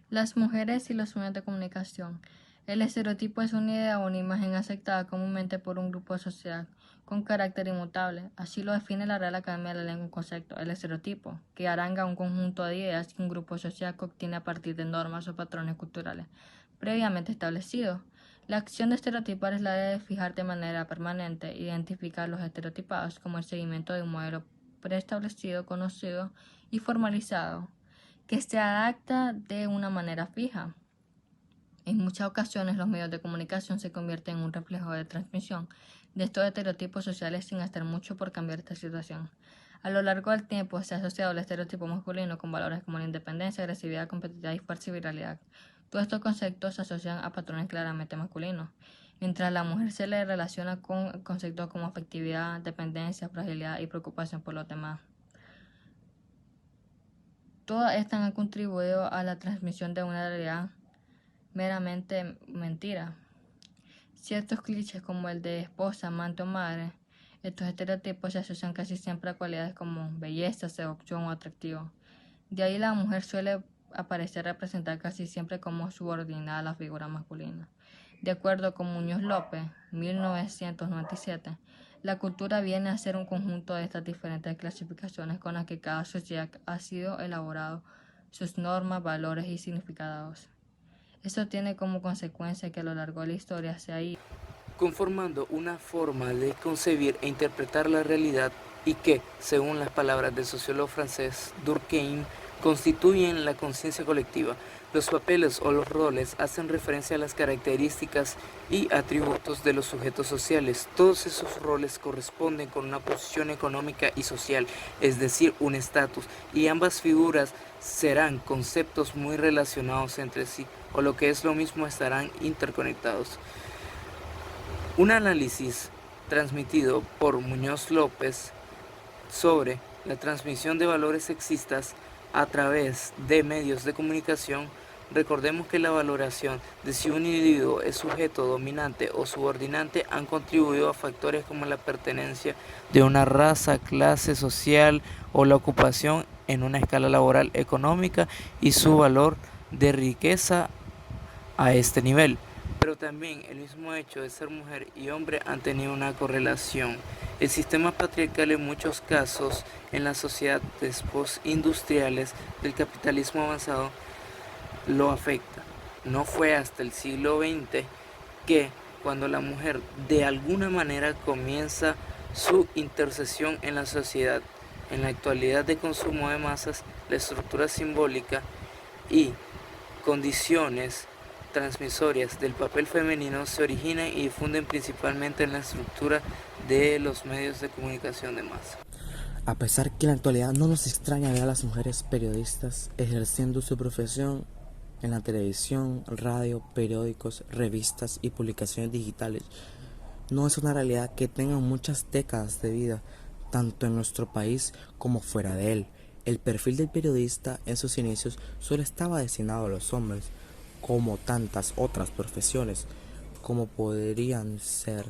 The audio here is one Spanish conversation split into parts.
Las mujeres y los medios de comunicación. El estereotipo es una idea o una imagen aceptada comúnmente por un grupo social con carácter inmutable. Así lo define la Real Academia de la Lengua, un concepto, el estereotipo, que arranga un conjunto de ideas que un grupo social obtiene a partir de normas o patrones culturales previamente establecidos. La acción de estereotipar es la de fijar de manera permanente, identificar los estereotipados como el seguimiento de un modelo preestablecido, conocido y formalizado que se adapta de una manera fija. En muchas ocasiones los medios de comunicación se convierten en un reflejo de transmisión de estos estereotipos sociales sin hacer mucho por cambiar esta situación. A lo largo del tiempo se ha asociado el estereotipo masculino con valores como la independencia, agresividad, competitividad y fuerza y viralidad. Todos estos conceptos se asocian a patrones claramente masculinos, mientras a la mujer se le relaciona con conceptos como afectividad, dependencia, fragilidad y preocupación por los demás. Todas estas han contribuido a la transmisión de una realidad meramente mentira. Ciertos clichés como el de esposa, amante o madre, estos estereotipos se asocian casi siempre a cualidades como belleza, seducción o atractivo. De ahí la mujer suele aparecer representada casi siempre como subordinada a la figura masculina. De acuerdo con Muñoz López, 1997, la cultura viene a ser un conjunto de estas diferentes clasificaciones con las que cada sociedad ha sido elaborado, sus normas, valores y significados. Eso tiene como consecuencia que a lo largo de la historia se ha ido conformando una forma de concebir e interpretar la realidad y que, según las palabras del sociólogo francés Durkheim, constituyen la conciencia colectiva. Los papeles o los roles hacen referencia a las características y atributos de los sujetos sociales. Todos esos roles corresponden con una posición económica y social, es decir, un estatus, y ambas figuras serán conceptos muy relacionados entre sí, o lo que es lo mismo, estarán interconectados. Un análisis transmitido por Muñoz López sobre la transmisión de valores sexistas a través de medios de comunicación. Recordemos que la valoración de si un individuo es sujeto dominante o subordinante han contribuido a factores como la pertenencia de una raza, clase social o la ocupación en una escala laboral económica y su valor de riqueza a este nivel. Pero también el mismo hecho de ser mujer y hombre han tenido una correlación. El sistema patriarcal en muchos casos en las sociedades postindustriales del capitalismo avanzado lo afecta. No fue hasta el siglo XX que cuando la mujer de alguna manera comienza su intercesión en la sociedad. En la actualidad de consumo de masas, la estructura simbólica y condiciones transmisorias del papel femenino se originan y difunden principalmente en la estructura de los medios de comunicación de masa. A pesar que en la actualidad no nos extraña ver a las mujeres periodistas ejerciendo su profesión en la televisión, radio, periódicos, revistas y publicaciones digitales, no es una realidad que tengan muchas décadas de vida, tanto en nuestro país como fuera de él. El perfil del periodista en sus inicios solo estaba destinado a los hombres, como tantas otras profesiones, como podrían ser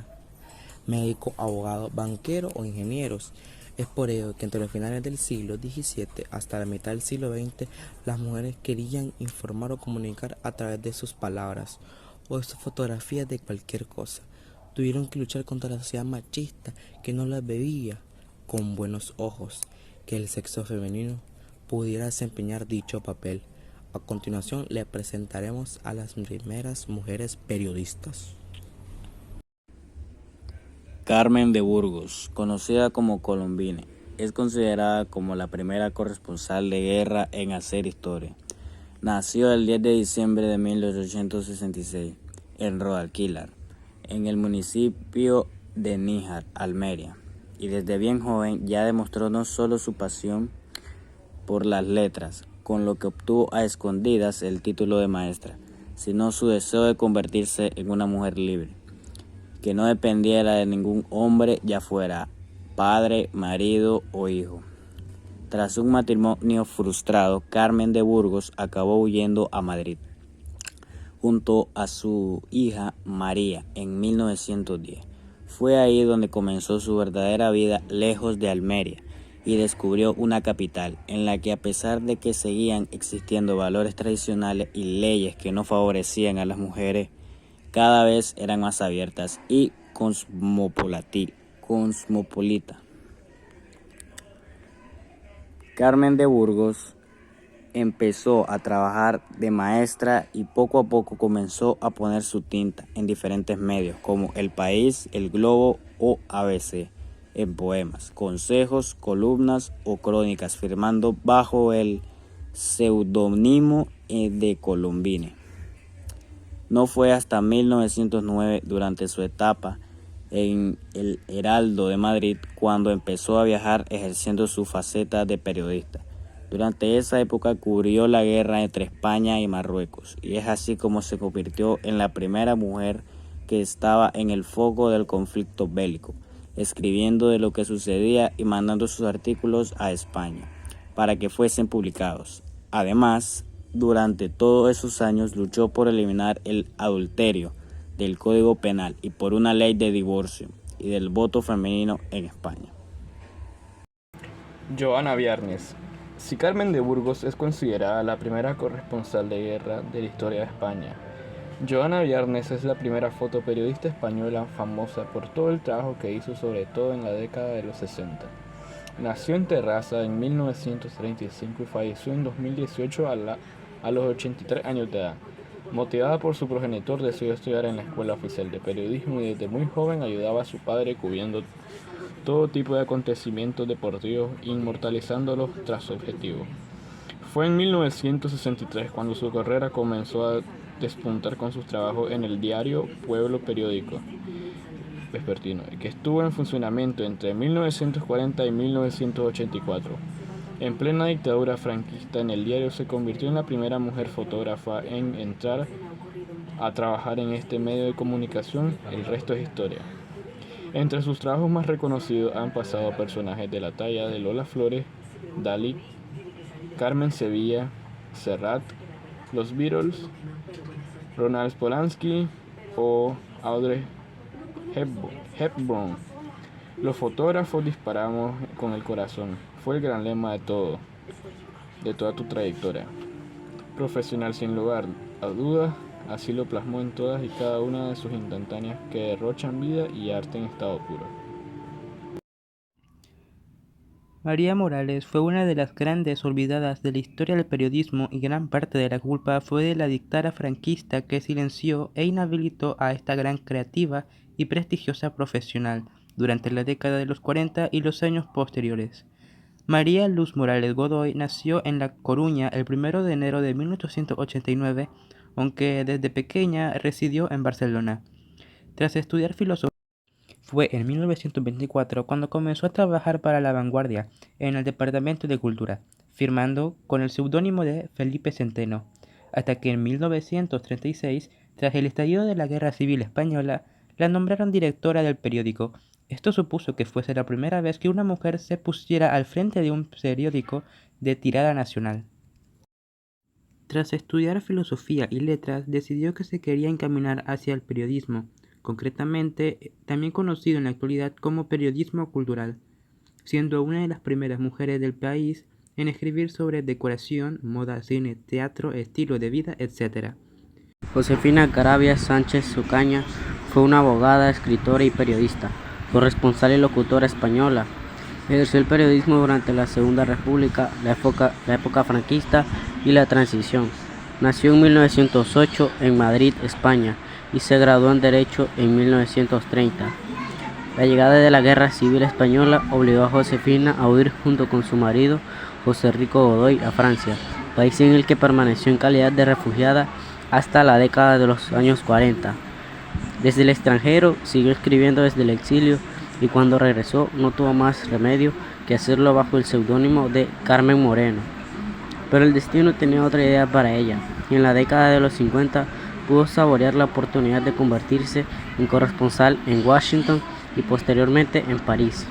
médico, abogado, banquero o ingenieros. Es por ello que entre los finales del siglo XVII hasta la mitad del siglo XX, las mujeres querían informar o comunicar a través de sus palabras o de sus fotografías de cualquier cosa. Tuvieron que luchar contra la sociedad machista que no las veía con buenos ojos, que el sexo femenino pudiera desempeñar dicho papel. A continuación le presentaremos a las primeras mujeres periodistas. Carmen de Burgos, conocida como Colombine, es considerada como la primera corresponsal de guerra en hacer historia. Nació el 10 de diciembre de 1866 en Rodalquilar, en el municipio de Níjar, Almería, y desde bien joven ya demostró no solo su pasión por las letras, con lo que obtuvo a escondidas el título de maestra, sino su deseo de convertirse en una mujer libre, que no dependiera de ningún hombre, ya fuera padre, marido o hijo. Tras un matrimonio frustrado, Carmen de Burgos acabó huyendo a Madrid, junto a su hija María, en 1910. Fue ahí donde comenzó su verdadera vida lejos de Almería, y descubrió una capital en la que, a pesar de que seguían existiendo valores tradicionales y leyes que no favorecían a las mujeres, cada vez eran más abiertas y cosmopolita. Carmen de Burgos empezó a trabajar de maestra y poco a poco comenzó a poner su tinta en diferentes medios como El País, El Globo o ABC, en poemas, consejos, columnas o crónicas, firmando bajo el seudónimo de Colombine. No fue hasta 1909, durante su etapa en el Heraldo de Madrid, cuando empezó a viajar ejerciendo su faceta de periodista. Durante esa época cubrió la guerra entre España y Marruecos, y es así como se convirtió en la primera mujer que estaba en el foco del conflicto bélico, escribiendo de lo que sucedía y mandando sus artículos a España para que fuesen publicados. Además, durante todos esos años luchó por eliminar el adulterio del Código Penal y por una ley de divorcio y del voto femenino en España. Joana Viernes. Si Carmen de Burgos es considerada la primera corresponsal de guerra de la historia de España, Joana Viernes es la primera fotoperiodista española famosa por todo el trabajo que hizo, sobre todo en la década de los 60. Nació en Terrassa en 1935 y falleció en 2018 a los 83 años de edad. Motivada por su progenitor, decidió estudiar en la Escuela Oficial de Periodismo y desde muy joven ayudaba a su padre cubriendo todo tipo de acontecimientos deportivos, inmortalizándolos tras su objetivo. Fue en 1963 cuando su carrera comenzó a despuntar con sus trabajos en el diario Pueblo Periódico Vespertino, que estuvo en funcionamiento entre 1940 y 1984. En plena dictadura franquista, en el diario se convirtió en la primera mujer fotógrafa en entrar a trabajar en este medio de comunicación. El resto es historia. Entre sus trabajos más reconocidos han pasado personajes de la talla de Lola Flores, Dalí, Carmen Sevilla, Serrat, los Beatles, Ronald Polanski o Audrey Hepburn. Los fotógrafos disparamos con el corazón. Fue el gran lema de toda tu trayectoria. Profesional sin lugar a dudas, así lo plasmó en todas y cada una de sus instantáneas que derrochan vida y arte en estado puro. María Morales fue una de las grandes olvidadas de la historia del periodismo, y gran parte de la culpa fue de la dictadura franquista, que silenció e inhabilitó a esta gran creativa y prestigiosa profesional durante la década de los 40 y los años posteriores. María Luz Morales Godoy nació en La Coruña el 1 de enero de 1889, aunque desde pequeña residió en Barcelona. Tras estudiar filosofía, fue en 1924 cuando comenzó a trabajar para La Vanguardia en el Departamento de Cultura, firmando con el seudónimo de Felipe Centeno, hasta que en 1936, tras el estallido de la Guerra Civil Española, la nombraron directora del periódico. Esto supuso que fuese la primera vez que una mujer se pusiera al frente de un periódico de tirada nacional. Tras estudiar filosofía y letras, decidió que se quería encaminar hacia el periodismo, concretamente también conocido en la actualidad como periodismo cultural, siendo una de las primeras mujeres del país en escribir sobre decoración, moda, cine, teatro, estilo de vida, etc. Josefina Caravia Sánchez Sucaña fue una abogada, escritora y periodista, corresponsal y locutora española. Ejerció el periodismo durante la Segunda República, la época franquista y la transición. Nació en 1908 en Madrid, España, y se graduó en Derecho en 1930. La llegada de la Guerra Civil Española obligó a Josefina a huir junto con su marido, José Rico Godoy, a Francia, país en el que permaneció en calidad de refugiada hasta la década de los años 40. Desde el extranjero siguió escribiendo desde el exilio, y cuando regresó no tuvo más remedio que hacerlo bajo el seudónimo de Carmen Moreno. Pero el destino tenía otra idea para ella, y en la década de los 50 pudo saborear la oportunidad de convertirse en corresponsal en Washington y posteriormente en París.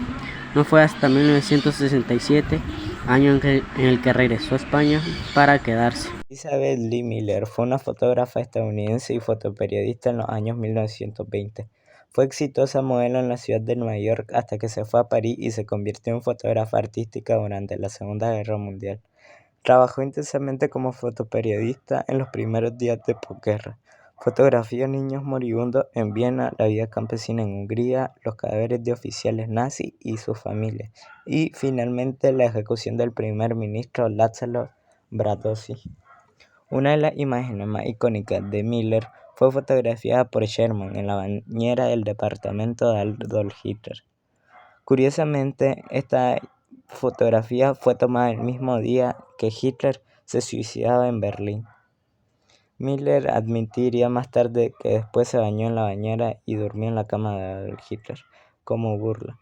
No fue hasta 1967, año en el que regresó a España para quedarse. Elizabeth Lee Miller fue una fotógrafa estadounidense y fotoperiodista en los años 1920. Fue exitosa modelo en la ciudad de Nueva York hasta que se fue a París y se convirtió en fotógrafa artística durante la Segunda Guerra Mundial. Trabajó intensamente como fotoperiodista en los primeros días de posguerra. Fotografió niños moribundos en Viena, la vida campesina en Hungría, los cadáveres de oficiales nazis y sus familias, y finalmente la ejecución del primer ministro László Bradossy. Una de las imágenes más icónicas de Miller fue fotografiada por Sherman en la bañera del departamento de Adolf Hitler. Curiosamente, esta fotografía fue tomada el mismo día que Hitler se suicidaba en Berlín. Miller admitiría más tarde que después se bañó en la bañera y durmió en la cama de Adolf Hitler, como burla.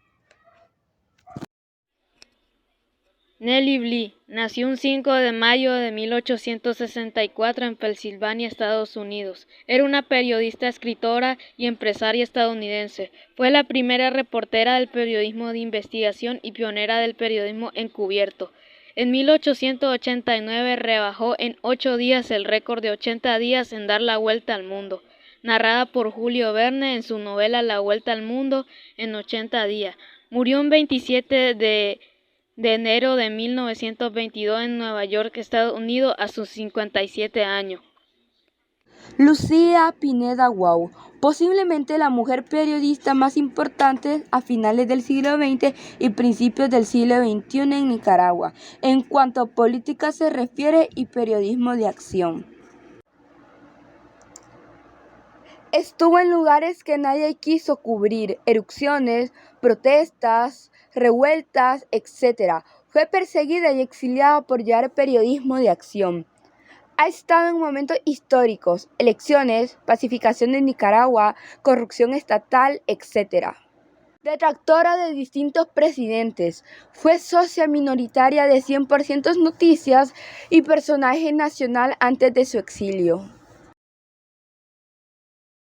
Nellie Bly nació un 5 de mayo de 1864 en Pensilvania, Estados Unidos. Era una periodista, escritora y empresaria estadounidense. Fue la primera reportera del periodismo de investigación y pionera del periodismo encubierto. En 1889 rebajó en 8 días el récord de 80 días en dar la vuelta al mundo, narrada por Julio Verne en su novela La Vuelta al Mundo en 80 días. Murió el 27 de enero de 1922 en Nueva York, Estados Unidos, a sus 57 años. Lucía Pineda Guau, posiblemente la mujer periodista más importante a finales del siglo XX y principios del siglo XXI en Nicaragua, en cuanto a política se refiere y periodismo de acción. Estuvo en lugares que nadie quiso cubrir, erupciones, protestas, revueltas, etc. Fue perseguida y exiliada por llevar periodismo de acción. Ha estado en momentos históricos, elecciones, pacificación de Nicaragua, corrupción estatal, etc. Detractora de distintos presidentes, fue socia minoritaria de 100% Noticias y personaje nacional antes de su exilio.